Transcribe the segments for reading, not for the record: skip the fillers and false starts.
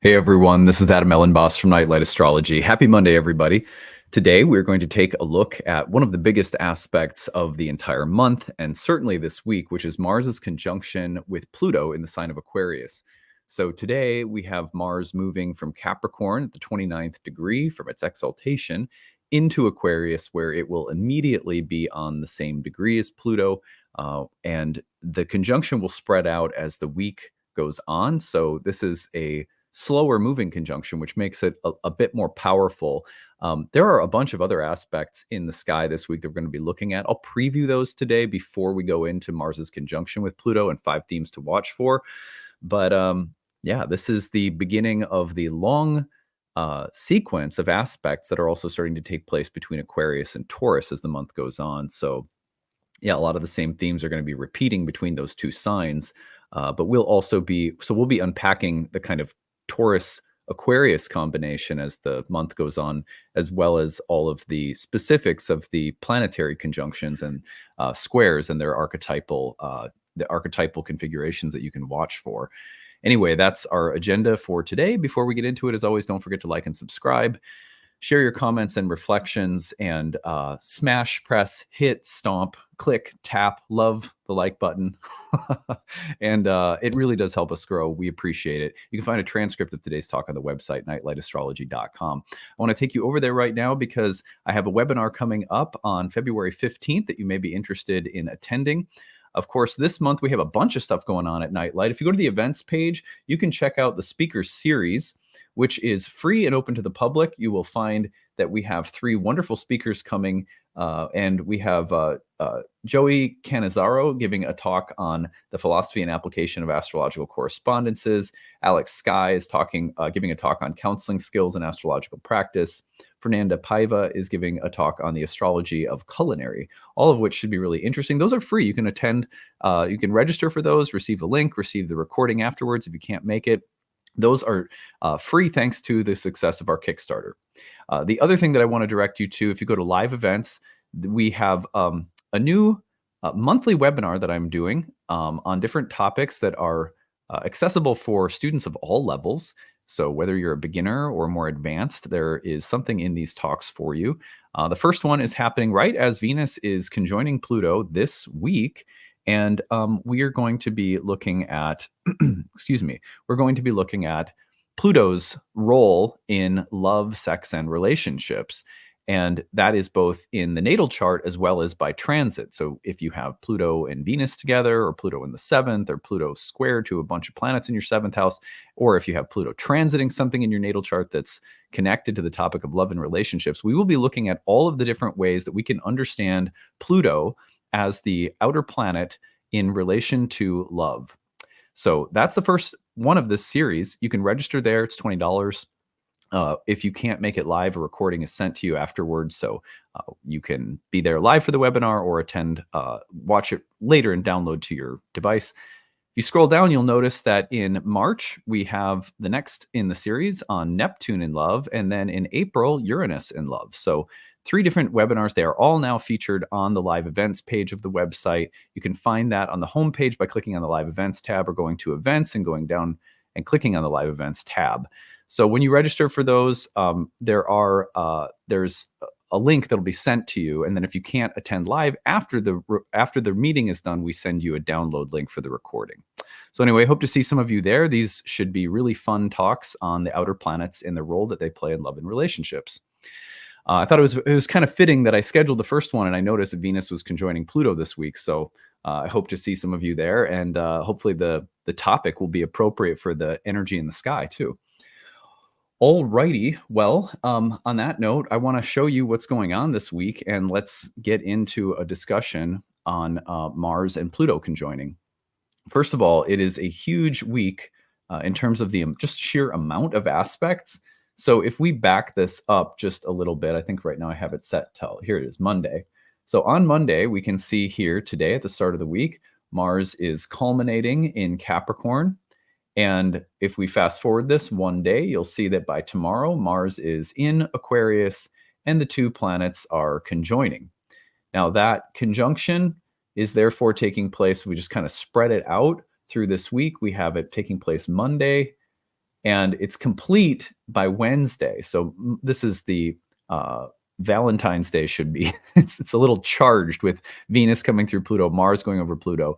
Hey everyone, this is Elenbaas from Nightlight Astrology. Happy Monday, everybody. Today we're going to take a look at one of the biggest aspects of the entire month, and certainly this week, which is Mars's conjunction with Pluto in the sign of Aquarius. So today we have Mars moving from Capricorn at the 29th degree from its exaltation into Aquarius, where it will immediately be on the same degree as Pluto. And the conjunction will spread out as the week goes on. So this is a slower moving conjunction, which makes it a bit more powerful. There are a bunch of other aspects in the sky this week that we're going to be looking at. I'll preview those today before we go into Mars's conjunction with Pluto and 5 themes to watch for. But yeah, this is the beginning of the long sequence of aspects that are also starting to take place between Aquarius and Taurus as the month goes on. So yeah, a lot of the same themes are going to be repeating between those two signs. But we'll be unpacking the kind of Taurus Aquarius combination as the month goes on, as well as all of the specifics of the planetary conjunctions and squares and their archetypal configurations that you can watch for. Anyway, that's our agenda for today. Before we get into it, as always, don't forget to like and subscribe. Share your comments and reflections, and smash, press, hit, stomp, click, tap, love the like button. And it really does help us grow. We appreciate it. You can find a transcript of today's talk on the website, nightlightastrology.com. I want to take you over there right now because I have a webinar coming up on February 15th that you may be interested in attending. Of course, this month we have a bunch of stuff going on at Nightlight. If you go to the events page, you can check out the speakers series, which is free and open to the public. You will find that we have 3 wonderful speakers coming, and we have Joey Canizaro giving a talk on the philosophy and application of astrological correspondences. Alex Sky is giving a talk on counseling skills and astrological practice. Fernanda Paiva is giving a talk on the astrology of culinary, all of which should be really interesting. Those are free. You can attend, you can register for those, receive the link, receive the recording afterwards if you can't make it. Those are free thanks to the success of our Kickstarter. The other thing that I want to direct you to, if you go to live events, we have a new monthly webinar that I'm doing on different topics that are accessible for students of all levels. So whether you're a beginner or more advanced, there is something in these talks for you. The first one is happening right as Venus is conjoining Pluto this week. And we are going to be looking at, we're going to be looking at Pluto's role in love, sex, and relationships. And that is both in the natal chart as well as by transit. So if you have Pluto and Venus together, or Pluto in the 7th, or Pluto squared to a bunch of planets in your 7th house, or if you have Pluto transiting something in your natal chart that's connected to the topic of love and relationships, we will be looking at all of the different ways that we can understand Pluto as the outer planet in relation to love. So that's the first one of this series. You can register there. It's $20. If you can't make it live, a recording is sent to you afterwards. So you can be there live for the webinar or watch it later and download to your device. If you scroll down, you'll notice that in March, we have the next in the series on Neptune in love, and then in April, Uranus in love. So 3 different webinars. They are all now featured on the live events page of the website. You can find that on the homepage by clicking on the live events tab, or going to events and going down and clicking on the live events tab. So when you register for those, there's a link that'll be sent to you. And then if you can't attend live after the meeting is done, we send you a download link for the recording. So anyway, hope to see some of you there. These should be really fun talks on the outer planets and the role that they play in love and relationships. I thought it was kind of fitting that I scheduled the first one, and I noticed that Venus was conjoining Pluto this week. So I hope to see some of you there, and hopefully the topic will be appropriate for the energy in the sky too. Alrighty, well, on that note, I want to show you what's going on this week, and let's get into a discussion on Mars and Pluto conjoining. First of all, it is a huge week in terms of the just sheer amount of aspects. So if we back this up just a little bit, I think right now I have it set till, here it is, Monday. So on Monday, we can see here today at the start of the week, Mars is culminating in Capricorn. And if we fast forward this one day, you'll see that by tomorrow, Mars is in Aquarius and the 2 planets are conjoining. Now that conjunction is therefore taking place. We just kind of spread it out through this week. We have it taking place Monday, and it's complete by Wednesday. So this is the Valentine's Day should be. It's a little charged with Venus coming through Pluto, Mars going over Pluto.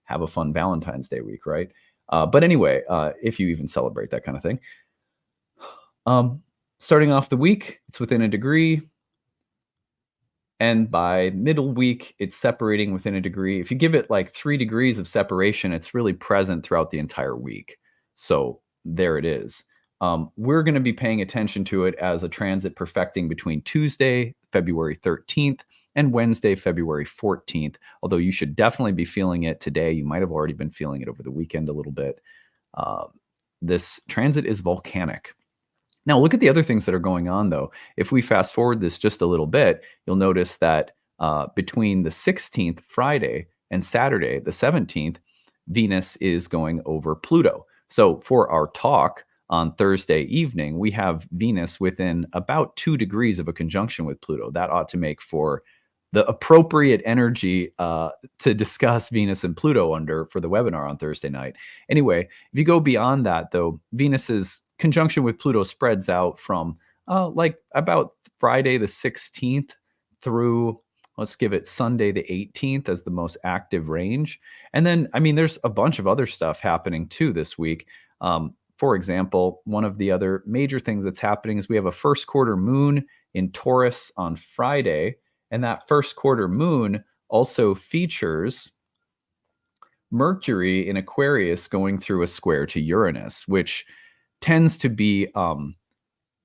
Have a fun Valentine's Day week, right? But anyway, if you even celebrate that kind of thing. Starting off the week, it's within a degree. And by middle week, it's separating within a degree. If you give it like 3 degrees of separation, it's really present throughout the entire week. So there it is. We're going to be paying attention to it as a transit perfecting between Tuesday, February 13th, and Wednesday, February 14th. Although you should definitely be feeling it today. You might have already been feeling it over the weekend a little bit. This transit is volcanic. Now, look at the other things that are going on, though. If we fast forward this just a little bit, you'll notice that between the 16th, Friday, and Saturday, the 17th, Venus is going over Pluto. So for our talk on Thursday evening, we have Venus within about 2 degrees of a conjunction with Pluto. That ought to make for the appropriate energy to discuss Venus and Pluto under for the webinar on Thursday night. Anyway, if you go beyond that, though, Venus's conjunction with Pluto spreads out from like about Friday the 16th through, let's give it Sunday the 18th as the most active range. And then, I mean, there's a bunch of other stuff happening too this week. For example, one of the other major things that's happening is we have a first quarter moon in Taurus on Friday. And that first quarter moon also features Mercury in Aquarius going through a square to Uranus, which tends to be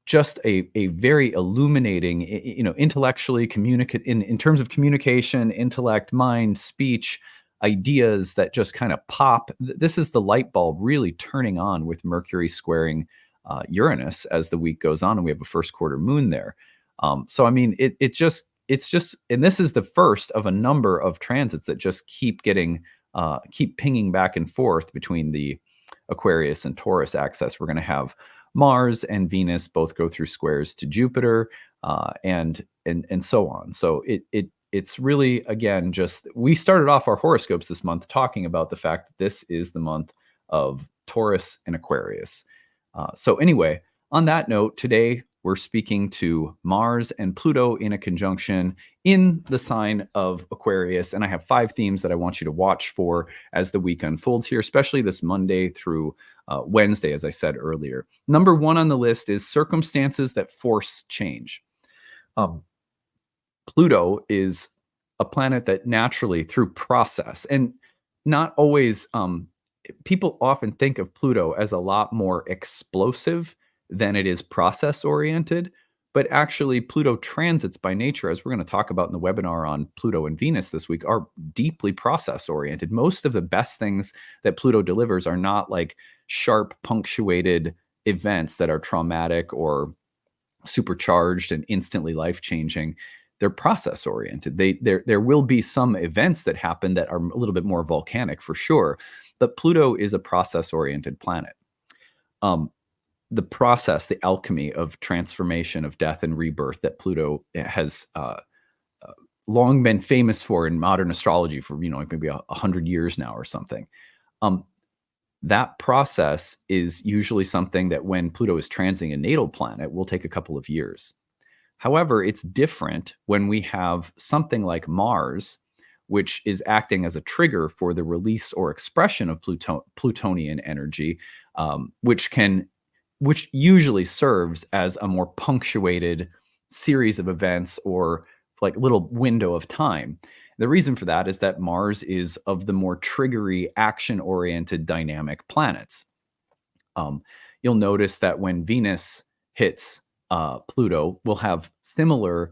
just a very illuminating, intellectually in terms of communication, intellect, mind, speech, ideas that just kind of pop. This is the light bulb really turning on with Mercury squaring Uranus as the week goes on, and we have a first quarter moon there. So I mean, it's just, and this is the first of a number of transits that just keep pinging back and forth between the Aquarius and Taurus axis. We're going to have Mars and Venus both go through squares to Jupiter, and so on. So it's really, again, just, we started off our horoscopes this month talking about the fact that this is the month of Taurus and Aquarius. So anyway, on that note, today we're speaking to Mars and Pluto in a conjunction in the sign of Aquarius. And I have 5 themes that I want you to watch for as the week unfolds here, especially this Monday through Wednesday, as I said earlier. Number 1 on the list is circumstances that force change. Pluto is a planet that naturally, through process, and not always, people often think of Pluto as a lot more explosive than it is process oriented. But actually, Pluto transits by nature, as we're going to talk about in the webinar on Pluto and Venus this week, are deeply process oriented. Most of the best things that Pluto delivers are not like sharp, punctuated events that are traumatic or supercharged and instantly life-changing. They're process oriented. There will be some events that happen that are a little bit more volcanic for sure, but Pluto is a process oriented planet. The process, the alchemy of transformation, of death and rebirth that Pluto has long been famous for in modern astrology for, maybe 100 years now or something. That process is usually something that when Pluto is transiting a natal planet will take a couple of years. However, it's different when we have something like Mars, which is acting as a trigger for the release or expression of Plutonian energy, which usually serves as a more punctuated series of events or like little window of time. The reason for that is that Mars is of the more triggery, action-oriented dynamic planets. You'll notice that when Venus hits Pluto, we'll have similar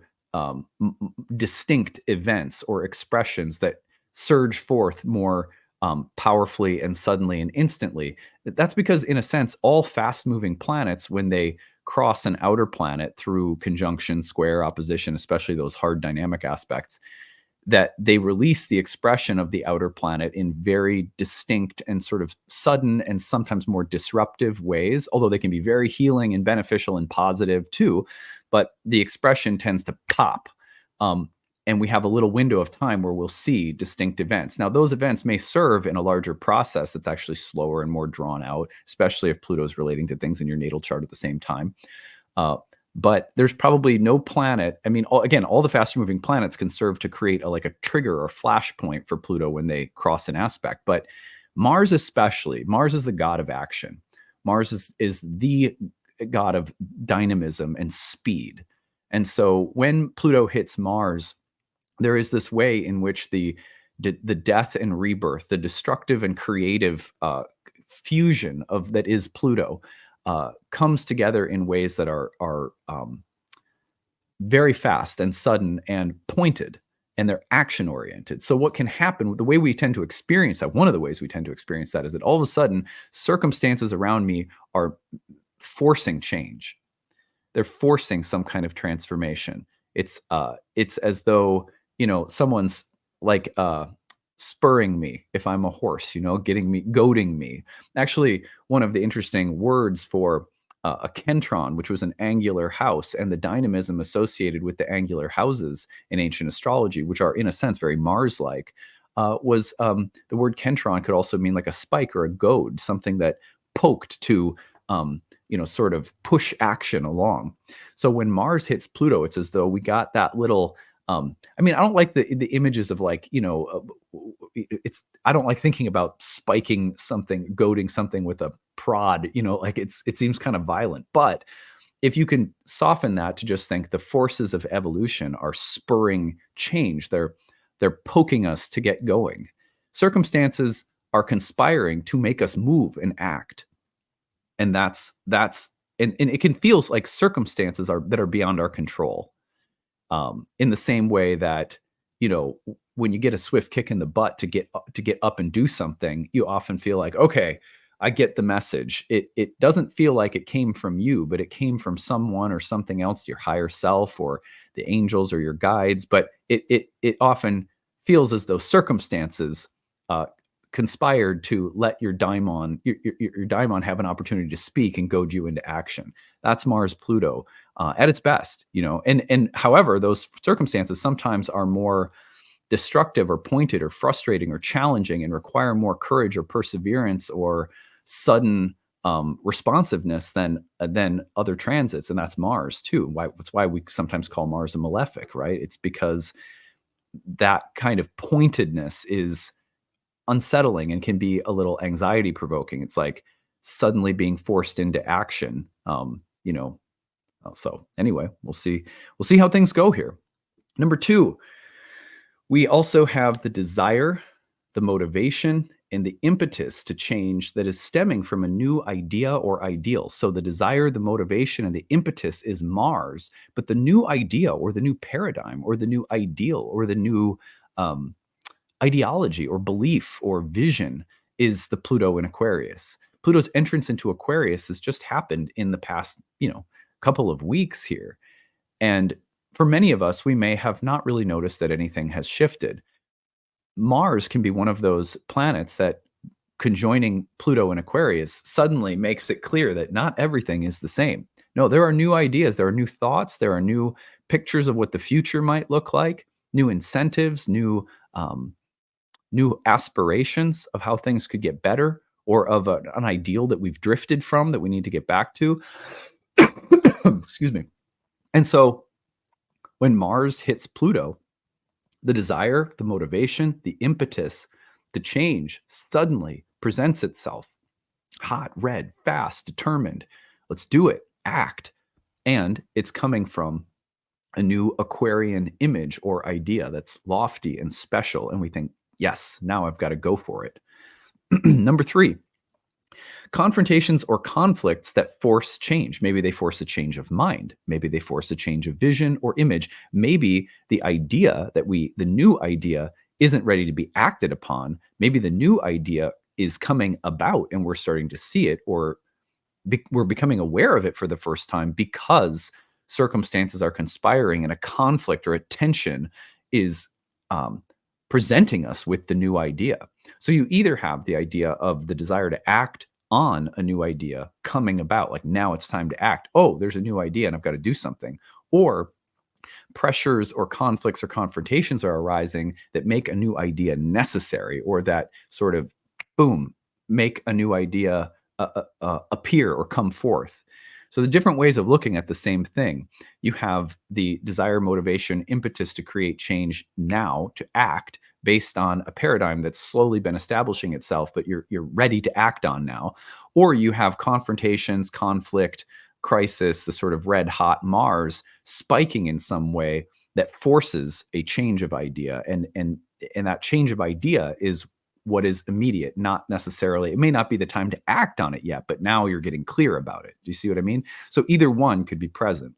distinct events or expressions that surge forth more powerfully and suddenly and instantly. That's because, in a sense, all fast-moving planets, when they cross an outer planet through conjunction, square, opposition, especially those hard dynamic aspects, that they release the expression of the outer planet in very distinct and sort of sudden and sometimes more disruptive ways, although they can be very healing and beneficial and positive too. But the expression tends to pop. and we have a little window of time where we'll see distinct events. Now, those events may serve in a larger process that's actually slower and more drawn out, especially if Pluto's relating to things in your natal chart at the same time. But there's probably no planet. I mean, all the faster moving planets can serve to create like a trigger or flashpoint for Pluto when they cross an aspect. But Mars especially, Mars is the god of action. Mars is the god of dynamism and speed. And so when Pluto hits Mars, there is this way in which the death and rebirth, the destructive and creative fusion of that is Pluto, comes together in ways that are very fast and sudden and pointed, and they're action oriented. So what can happen, the way we tend to experience that, one of the ways we tend to experience that is that all of a sudden circumstances around me are forcing change. They're forcing some kind of transformation. It's as though, someone's like spurring me if I'm a horse, goading me. Actually, one of the interesting words for a kentron, which was an angular house, and the dynamism associated with the angular houses in ancient astrology, which are in a sense very Mars-like, was the word kentron could also mean like a spike or a goad, something that poked to sort of push action along. So when Mars hits Pluto, it's as though we got that little I don't like the images of like, I don't like thinking about spiking something, goading something with a prod, like it seems kind of violent. But if you can soften that to just think the forces of evolution are spurring change, they're poking us to get going. Circumstances are conspiring to make us move and act. And that's and it can feel like circumstances that are beyond our control. In the same way that, when you get a swift kick in the butt to get up and do something, you often feel like, okay, I get the message. It doesn't feel like it came from you, but it came from someone or something else, your higher self or the angels or your guides. But it often feels as though circumstances conspired to let your daimon have an opportunity to speak and goad you into action. That's Mars Pluto at its best, and however, those circumstances sometimes are more destructive or pointed or frustrating or challenging and require more courage or perseverance or sudden responsiveness than other transits. And that's Mars too. That's why we sometimes call Mars a malefic, right? It's because that kind of pointedness is unsettling and can be a little anxiety provoking. It's like suddenly being forced into action. So anyway, we'll see how things go here. Number 2, we also have the desire, the motivation, and the impetus to change that is stemming from a new idea or ideal. So the desire, the motivation, and the impetus is Mars, but the new idea or the new paradigm or the new ideal or the new ideology or belief or vision is the Pluto in Aquarius. Pluto's entrance into Aquarius has just happened in the past, couple of weeks here. And for many of us, we may have not really noticed that anything has shifted. Mars can be one of those planets that conjoining Pluto and Aquarius suddenly makes it clear that not everything is the same. No, there are new ideas, there are new thoughts, there are new pictures of what the future might look like, new incentives, new aspirations of how things could get better, or of an ideal that we've drifted from that we need to get back to. Excuse me. And so when Mars hits Pluto, the desire, the motivation, the impetus, the change suddenly presents itself. Hot, red, fast, determined. Let's do it. Act. And it's coming from a new Aquarian image or idea that's lofty and special. And we think, yes, now I've got to go for it. Number 3, confrontations or conflicts that force change. Maybe they force a change of mind. Maybe they force a change of vision or image. Maybe the new idea isn't ready to be acted upon. Maybe the new idea is coming about and we're starting to see it, or we're becoming aware of it for the first time because circumstances are conspiring and a conflict or a tension is presenting us with the new idea. So you either have the idea of the desire to act on a new idea coming about, like now it's time to act. Oh, there's a new idea and I've got to do something. Or pressures or conflicts or confrontations are arising that make a new idea necessary, or that sort of, boom, make a new idea appear or come forth. So the different ways of looking at the same thing. You have the desire, motivation, impetus to create change now, to act based on a paradigm that's slowly been establishing itself, but you're ready to act on now. Or you have confrontations, conflict, crisis, the sort of red hot Mars spiking in some way that forces a change of idea. And that change of idea is what is immediate, not necessarily, it may not be the time to act on it yet, but now you're getting clear about it. Do you see what I mean? So either one could be present.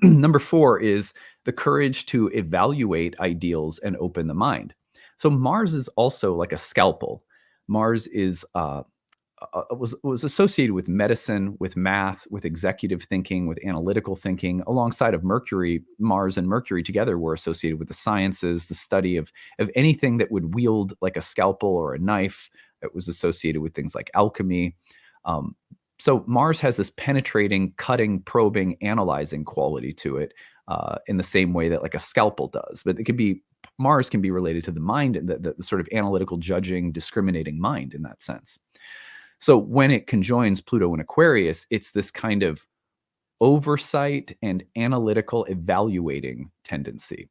Number 4 is the courage to evaluate ideals and open the mind. So Mars is also like a scalpel. Mars is was associated with medicine, with math, with executive thinking, with analytical thinking, alongside of Mercury. Mars and Mercury together were associated with the sciences, the study of anything that would wield like a scalpel or a knife. It was associated with things like alchemy. So Mars has this penetrating, cutting, probing, analyzing quality to it, in the same way that like a scalpel does. But it could be, Mars can be related to the mind, and the sort of analytical, judging, discriminating mind in that sense. So when it conjoins Pluto and Aquarius, it's this kind of oversight and analytical evaluating tendency.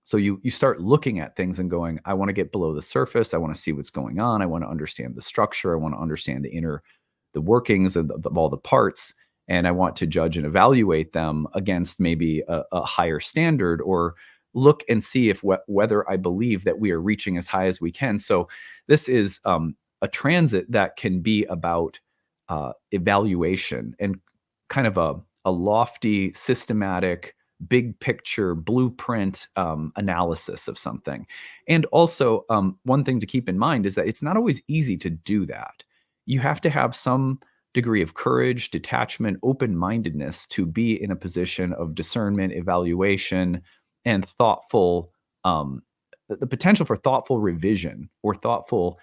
So you start looking at things and going, I want to get below the surface. I want to see what's going on. I want to understand the structure. I want to understand the workings of all the parts. And I want to judge and evaluate them against maybe a higher standard, or look and see if whether I believe that we are reaching as high as we can. So this is a transit that can be about evaluation and kind of a lofty, systematic, big picture blueprint analysis of something. And also, one thing to keep in mind is that it's not always easy to do that. You have to have some degree of courage, detachment, open-mindedness to be in a position of discernment, evaluation, and thoughtful, the potential for thoughtful revision or thoughtful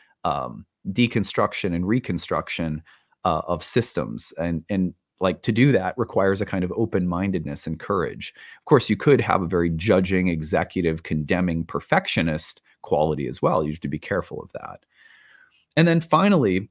deconstruction and reconstruction of systems. And like, to do that requires a kind of open-mindedness and courage. Of course, you could have a very judging, executive, condemning, perfectionist quality as well. You have to be careful of that. And then finally,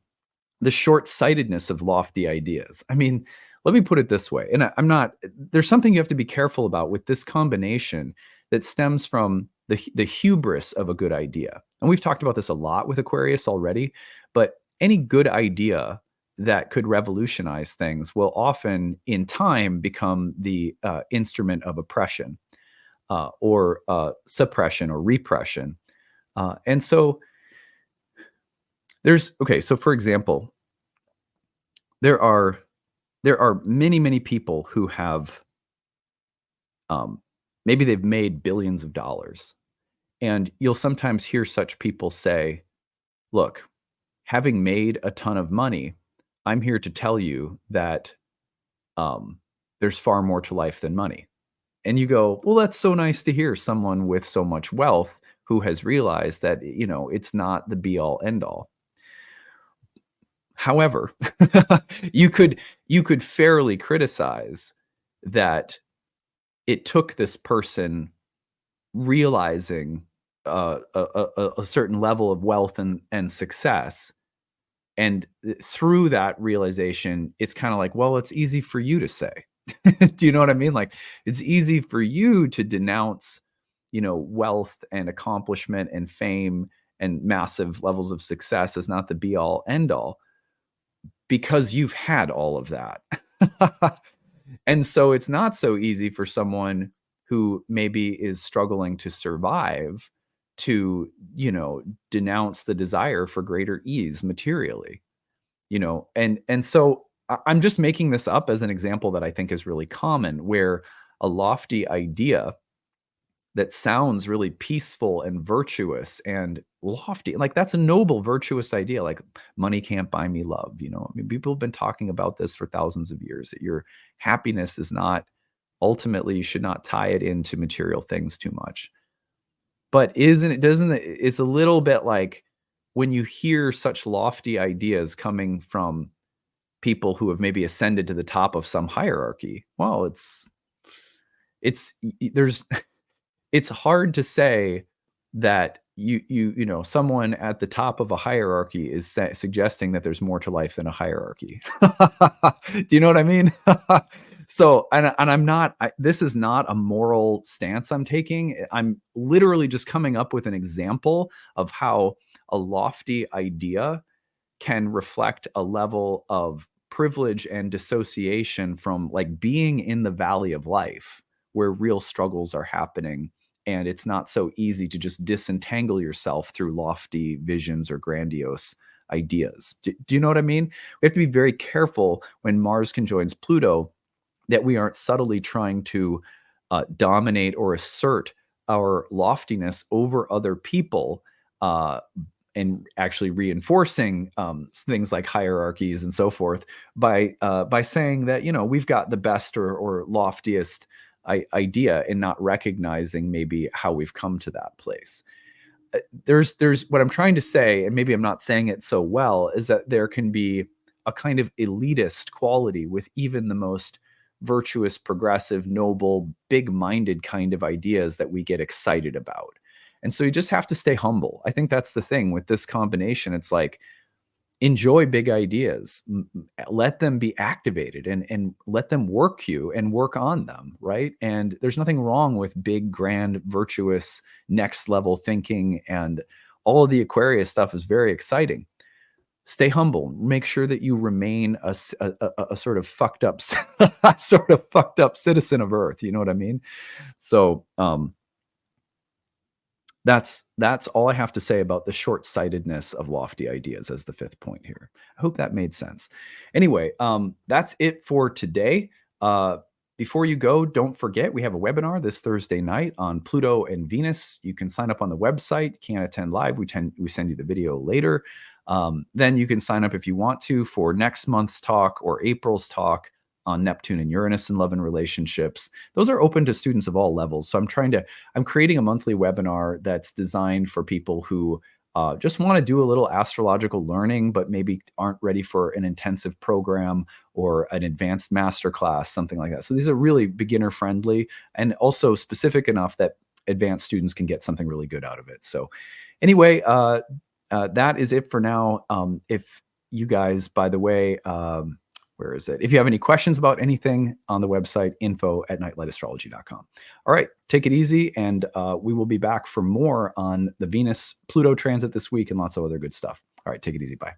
the short-sightedness of lofty ideas. I mean, let me put it this way, and I'm not, there's something you have to be careful about with this combination that stems from the hubris of a good idea. And we've talked about this a lot with Aquarius already, but any good idea that could revolutionize things will often, in time, become the instrument of oppression, or suppression or repression. And so so for example, there are many people who have, maybe they've made billions of dollars. And you'll sometimes hear such people say, look, having made a ton of money, I'm here to tell you that there's far more to life than money. And you go, well, that's so nice to hear, someone with so much wealth who has realized that, it's not the be all end all. However, you could fairly criticize that it took this person realizing a certain level of wealth and success, and through that realization, it's kind of like, well, it's easy for you to say. Do you know what I mean? Like, it's easy for you to denounce, wealth and accomplishment and fame and massive levels of success as not the be all end all, because you've had all of that. And so it's not so easy for someone who maybe is struggling to survive to, denounce the desire for greater ease materially, and so I'm just making this up as an example that I think is really common, where a lofty idea that sounds really peaceful and virtuous and lofty, like, that's a noble, virtuous idea. Like, money can't buy me love. I mean, people have been talking about this for thousands of years, that your happiness is not, ultimately, you should not tie it into material things too much. But it's a little bit like, when you hear such lofty ideas coming from people who have maybe ascended to the top of some hierarchy, well, there's it's hard to say that someone at the top of a hierarchy is suggesting that there's more to life than a hierarchy. Do you know what I mean? So, and I'm not. This is not a moral stance I'm taking. I'm literally just coming up with an example of how a lofty idea can reflect a level of privilege and dissociation from like being in the valley of life where real struggles are happening. And it's not so easy to just disentangle yourself through lofty visions or grandiose ideas. Do you know what I mean? We have to be very careful when Mars conjoins Pluto that we aren't subtly trying to dominate or assert our loftiness over other people, and actually reinforcing things like hierarchies and so forth by saying that we've got the best or loftiest idea and not recognizing maybe how we've come to that place. There's what I'm trying to say, and maybe I'm not saying it so well, is that there can be a kind of elitist quality with even the most virtuous, progressive, noble, big-minded kind of ideas that we get excited about. And so you just have to stay humble. I think that's the thing with this combination. It's like, enjoy big ideas, let them be activated and let them work you and work on them, right? And there's nothing wrong with big, grand, virtuous, next level thinking, and all of the Aquarius stuff is very exciting. Stay humble. Make sure that you remain a sort of fucked up citizen of Earth. You know what I mean? So that's all I have to say about the short-sightedness of lofty ideas as the fifth point here. I hope that made sense. Anyway, that's it for today. Before you go, don't forget we have a webinar this Thursday night on Pluto and Venus. You can sign up on the website. Can't attend live. We send you the video later. Then you can sign up if you want to for next month's talk or April's talk on Neptune and Uranus and love and relationships. Those are open to students of all levels. So I'm creating a monthly webinar that's designed for people who just want to do a little astrological learning, but maybe aren't ready for an intensive program or an advanced masterclass, something like that. So these are really beginner friendly and also specific enough that advanced students can get something really good out of it. So anyway, that is it for now. If you guys, by the way, where is it? If you have any questions about anything on the website, info@nightlightastrology.com. All right, take it easy, and we will be back for more on the Venus-Pluto transit this week and lots of other good stuff. All right, take it easy. Bye.